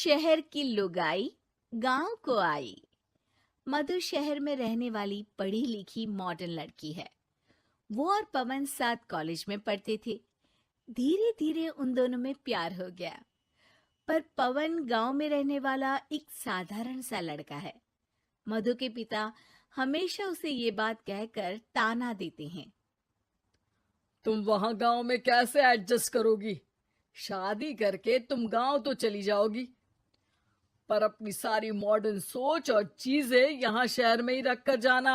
शहर की लुगाई गांव को आई। मधु शहर में रहने वाली पढ़ी लिखी मॉडर्न लड़की है। वो और पवन साथ कॉलेज में पढ़ते थे। धीरे धीरे उन दोनों में प्यार हो गया। पर पवन गांव में रहने वाला एक साधारण सा लड़का है। मधु के पिता हमेशा उसे ये बात कहकर ताना देते हैं। तुम वहां गांव में कैसे एडजस्ट करोगी? शादी करके तुम गांव तो चली जाओगी, पर अपनी सारी मॉडर्न सोच और चीजें यहाँ शहर में ही रख कर जाना।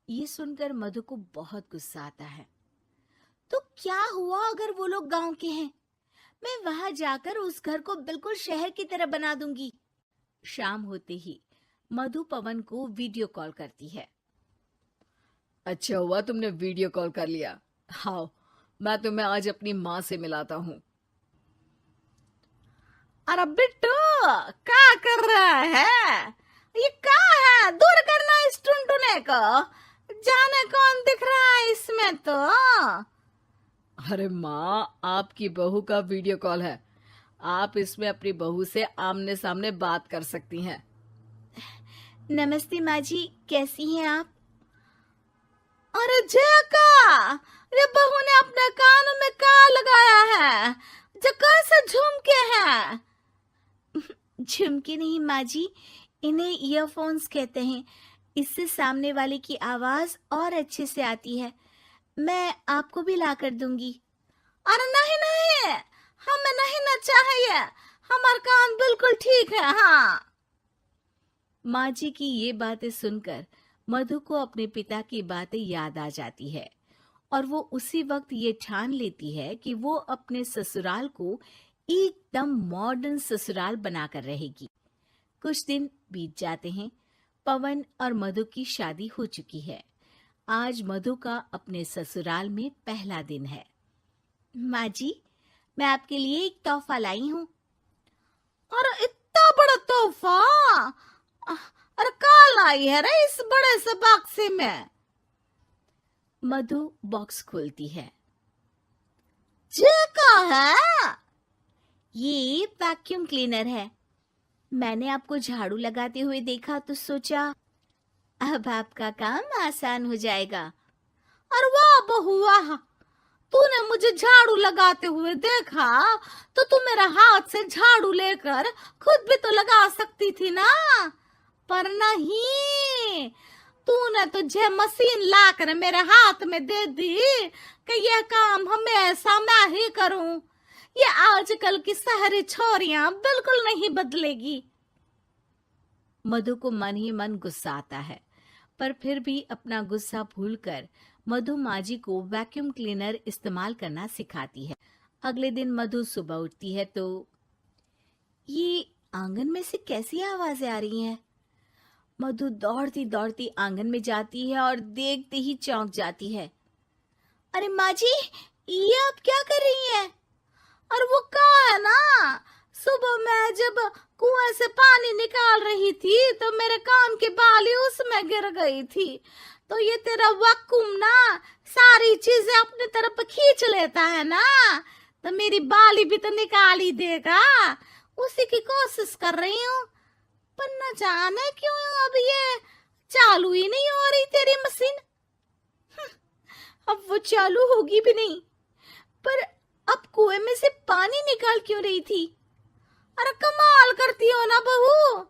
ये सुनकर मधु को बहुत गुस्सा आता है। तो क्या हुआ अगर वो लोग गांव के हैं? मैं वहां जाकर उस घर को बिल्कुल शहर की तरह बना दूंगी। शाम होते ही मधु पवन को वीडियो कॉल करती है। अच्छा हुआ तुमने वीडियो कॉल कर लिया। हाँ, मैं तुम्हें आज अपनी माँ से मिलाता हूँ। अरे बिट्टू, क्या कर रहा है? ये क्या है? दूर करना इस टुनटुने को। जाने कौन दिख रहा है इसमें तो। अरे माँ, आपकी बहू का वीडियो कॉल है। आप इसमें अपनी बहू से आमने सामने बात कर सकती हैं। नमस्ते माँ जी, कैसी हैं आप? अरे जका, ये बहू ने अपने कानों में क्या लगाया है? जो कैसे झुमके हैं? झुमके नहीं माँ जी, इन्हें ईयरफोन्स कहते हैं। इससे सामने वाले की आवाज और अच्छे से आती है। मैं आपको भी ला कर दूंगी। अरे नहीं नहीं, हमें नहीं ना चाहिए। हमारा कान बिल्कुल ठीक है। हाँ। माँ जी की ये बातें सुनकर मधु को अपने पिता की बातें याद आ जाती है और वो उसी वक्त ये ठान लेती है कि वो अपने ससुराल को एकदम मॉडर्न ससुराल बनाकर रहेगी। कुछ दिन बीत जाते हैं। पवन और मधु की शादी हो चुकी है। आज मधु का अपने ससुराल में पहला दिन है। माँ जी, मैं आपके लिए एक तोहफा लाई हूँ। अरे इतना बड़ा तोहफा! अरे क्या लाई है रे इस बड़े से बक्से में? मधु बॉक्स खोलती है। ये क्या है? ये वैक्यूम क्लीनर है। मैंने आपको झाड़ू लगाते हुए देखा तो सोचा अब आपका काम आसान हो जाएगा। अरे वाह बहू वाह, तूने मुझे झाड़ू लगाते हुए देखा तो तू मेरा हाथ से झाड़ू लेकर खुद भी तो लगा सकती थी ना। पर नहीं, तूने तुझे मशीन लाकर मेरे हाथ में दे दी कि यह काम हमेशा मैं ही करूं। ये आजकल की शहरी छोरियां बिल्कुल नहीं बदलेगी। मधु को मन ही मन गुस्सा आता है, पर फिर भी अपना गुस्सा भूलकर मधु माजी को वैक्यूम क्लीनर इस्तेमाल करना सिखाती है। अगले दिन मधु सुबह उठती है तो ये आंगन में से कैसी आवाजें आ रही हैं? मधु दौड़ती दौड़ती आंगन में जाती है और देखते ही चौंक जाती है। अरे माँ जी, ये आप क्या कर रही हैं? और वो क्या है ना, सुबह मैं जब कुएं से पानी निकाल रही थी तो मेरे कान की बाली उसमें गिर गई थी। तो ये तेरा वैक्यूम ना सारी चीजें अपनी तरफ खींच लेता है ना, तो मेरी बाली भी तो निकाल ही देगा। उसी की कोशिश कर रही हूँ, पर न जाने क्यों अब ये चालू ही नहीं हो रही तेरी मशीन। अब वो चालू होगी भी नहीं। पर अब कुएं में से पानी निकाल क्यों रही थी? अरे कमाल करती हो ना बहू।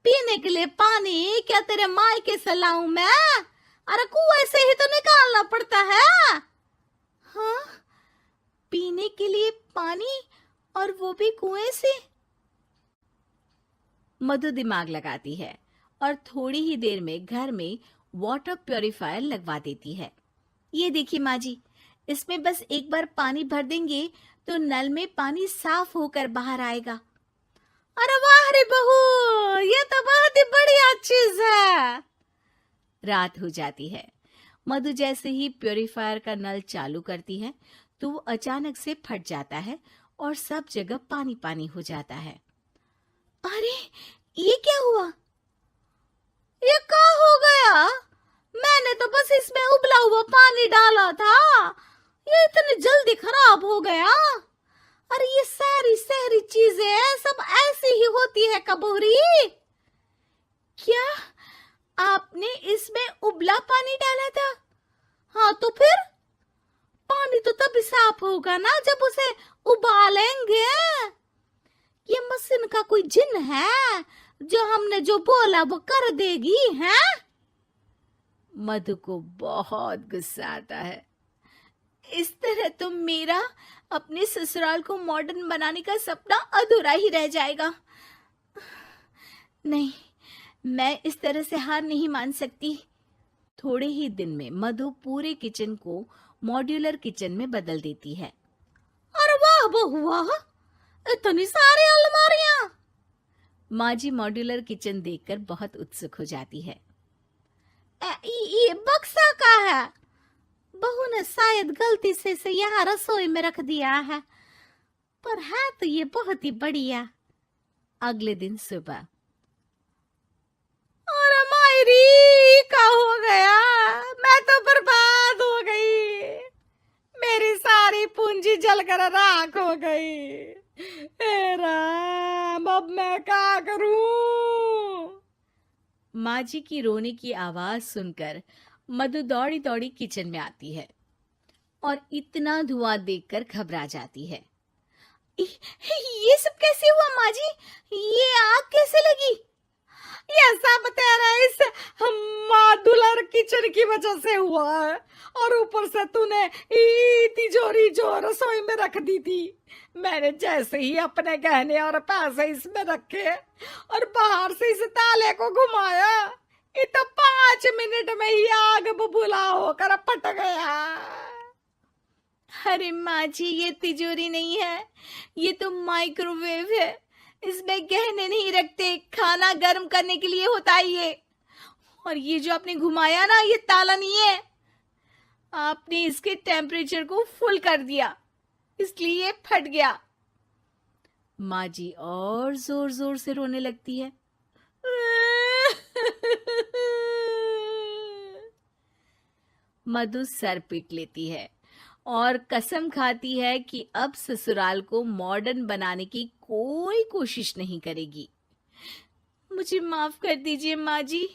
पीने के लिए पानी क्या तेरे मायके से लाऊं मैं? अरे कुएं से ही तो निकालना पड़ता है। हाँ, पीने के लिए पानी, और वो भी कुएं से। मधु दिमाग लगाती है और थोड़ी ही देर में घर में वाटर प्यूरिफायर लगवा देती है। ये देखिए माँ जी, इसमें बस एक बार पानी भर देंगे तो नल में पानी साफ होकर बाहर आएगा। अरे वाह रे बहू, ये तो बहुत ही बढ़िया चीज है। रात हो जाती है। मधु जैसे ही प्यूरिफायर का नल चालू करती है तो वो अचानक से फट जाता है और सब जगह पानी पानी हो जाता है। अरे ये क्या हुआ? ये क्या हो गया? मैंने तो बस इसमें उबला हुआ पानी डाला था, ये इतनी जल्दी खराब हो गया। अरे ये सारी शहरी चीज चीजें सब ऐसी ही होती है कबूरी। क्या आपने इसमें उबला पानी डाला था? हाँ तो फिर पानी तो तभी साफ होगा ना जब उसे उबालेंगे। ये मशीन का कोई जिन है जो हमने जो बोला वो कर देगी है? मधु को बहुत गुस्सा आता है। इस तरह तो मेरा अपने ससुराल को मॉडर्न बनाने का सपना अधूरा ही रह जाएगा। नहीं, मैं इस तरह से हार नहीं मान सकती। थोड़े ही दिन में मधु पूरे किचन को मॉड्यूलर किचन में बदल देती है। अरे वाह बहुआ, इतनी सारी अलमारियां! माँ जी मॉड्यूलर किचन देखकर बहुत उत्सुक हो जाती है। ये बक्सा का है। बहू ने शायद गलती से इसे यहाँ रसोई में रख दिया है, पर है तो ये बहुत ही बढ़िया। अगले दिन सुबह, अरे मायरी क्या हो गया? मैं तो बर्बाद हो गई। मेरी सारी पूंजी जलकर राख हो गई। हे राम, अब मैं क्या करूं? माँ जी की रोने की आवाज सुनकर मधु दौड़ी दौड़ी किचन में आती है और इतना धुआं देखकर घबरा जाती है। ये सब कैसे हुआ माँ जी? ये आग कैसे लगी? ये सब तेरा इस मॉड्यूलर किचन की वजह से हुआ है, और ऊपर से तूने तिजोरी जो रसोई में रख दी थी, मैंने जैसे ही अपने गहने और पैसे इसमें रखे और बाहर से इस ताले को घुमाया, ये तो 5 मिनट में ही आग बबूला होकर फट गया। अरे माँ जी, ये तिजोरी नहीं है, ये तो माइक्रोवेव है। इसमें गहने नहीं रखते, खाना गर्म करने के लिए होता है ये। और ये जो आपने घुमाया ना, ये ताला नहीं है, आपने इसके टेम्परेचर को फुल कर दिया, इसलिए ये फट गया। माँ जी और जोर जोर से रोने लगती है। मधु सर पीट लेती है और कसम खाती है कि अब ससुराल को मॉडर्न बनाने की कोई कोशिश नहीं करेगी। मुझे माफ कर दीजिए माँ जी,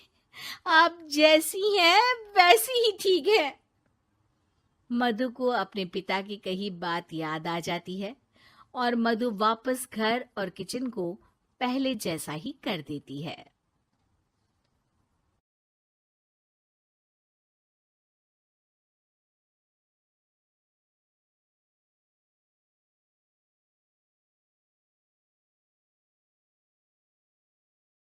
आप जैसी हैं वैसी ही ठीक है। मधु को अपने पिता की कही बात याद आ जाती है और मधु वापस घर और किचन को पहले जैसा ही कर देती है।